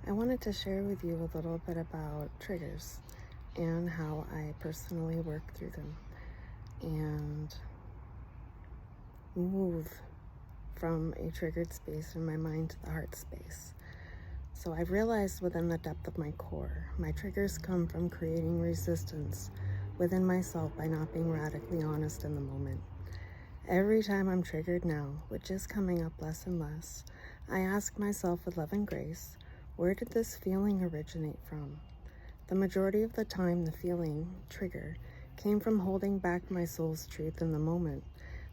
I wanted to share with you a little bit about triggers and how I personally work through them and move from a triggered space in my mind to the heart space. So I've realized within the depth of my core, my triggers come from creating resistance within myself by not being radically honest in the moment. Every time I'm triggered now, which is coming up less and less, I ask myself with love and grace, where did this feeling originate from? The majority of the time, the feeling, trigger, came from holding back my soul's truth in the moment.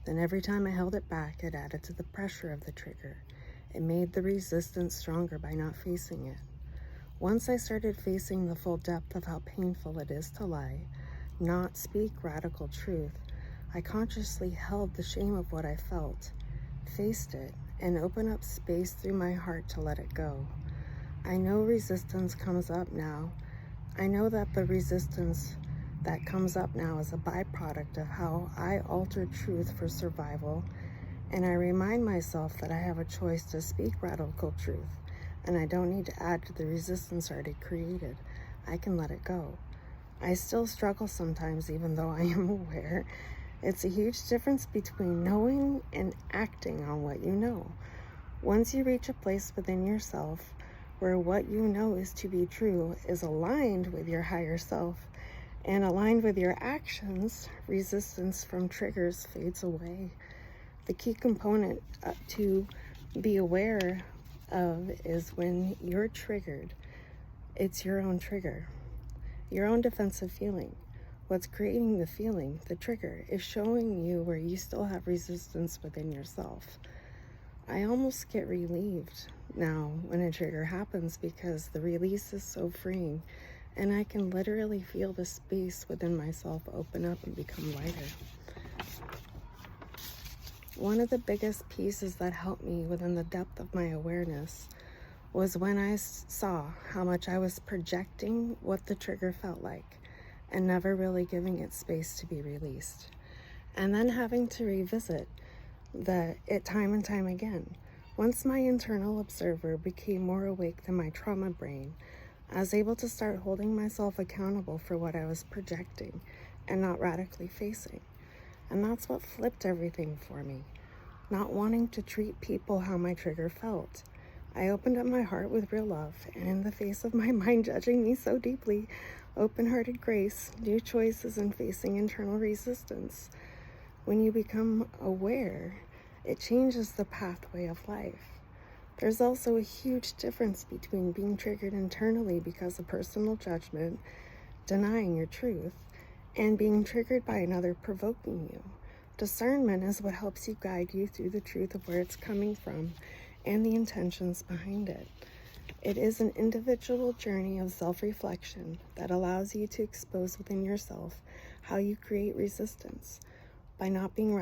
Then every time I held it back, it added to the pressure of the trigger. It made the resistance stronger by not facing it. Once I started facing the full depth of how painful it is to lie, not speak radical truth, I consciously held the shame of what I felt, faced it, and opened up space through my heart to let it go. I know resistance comes up now. I know that the resistance that comes up now is a byproduct of how I altered truth for survival, and I remind myself that I have a choice to speak radical truth, and I don't need to add to the resistance already created. I can let it go. I still struggle sometimes, even though I am aware. It's a huge difference between knowing and acting on what you know. Once you reach a place within yourself where what you know is to be true is aligned with your higher self and aligned with your actions, resistance from triggers fades away. The key component to be aware of is when you're triggered, it's your own trigger, your own defensive feeling. What's creating the feeling, the trigger, is showing you where you still have resistance within yourself. I almost get relieved now when a trigger happens because the release is so freeing, and I can literally feel the space within myself open up and become lighter. One of the biggest pieces that helped me within the depth of my awareness was when I saw how much I was projecting what the trigger felt like and never really giving it space to be released. And then having to revisit it time and time again. Once my internal observer became more awake than my trauma brain, I was able to start holding myself accountable for what I was projecting and not radically facing. And that's what flipped everything for me. Not wanting to treat people how my trigger felt. I opened up my heart with real love, and in the face of my mind judging me so deeply, open-hearted grace, new choices, and facing internal resistance. When you become aware, it changes the pathway of life. There's also a huge difference between being triggered internally because of personal judgment, denying your truth, and being triggered by another provoking you. Discernment is what helps you guide you through the truth of where it's coming from and the intentions behind it. It is an individual journey of self-reflection that allows you to expose within yourself how you create resistance by not being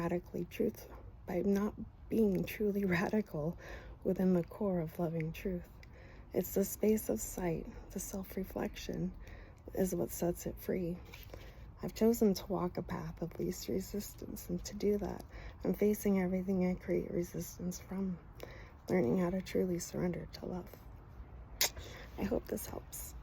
by not being truly radical within the core of loving truth. It's the space of sight, the self-reflection, is what sets it free. I've chosen to walk a path of least resistance, and to do that, I'm facing everything I create resistance from, learning how to truly surrender to love. I hope this helps.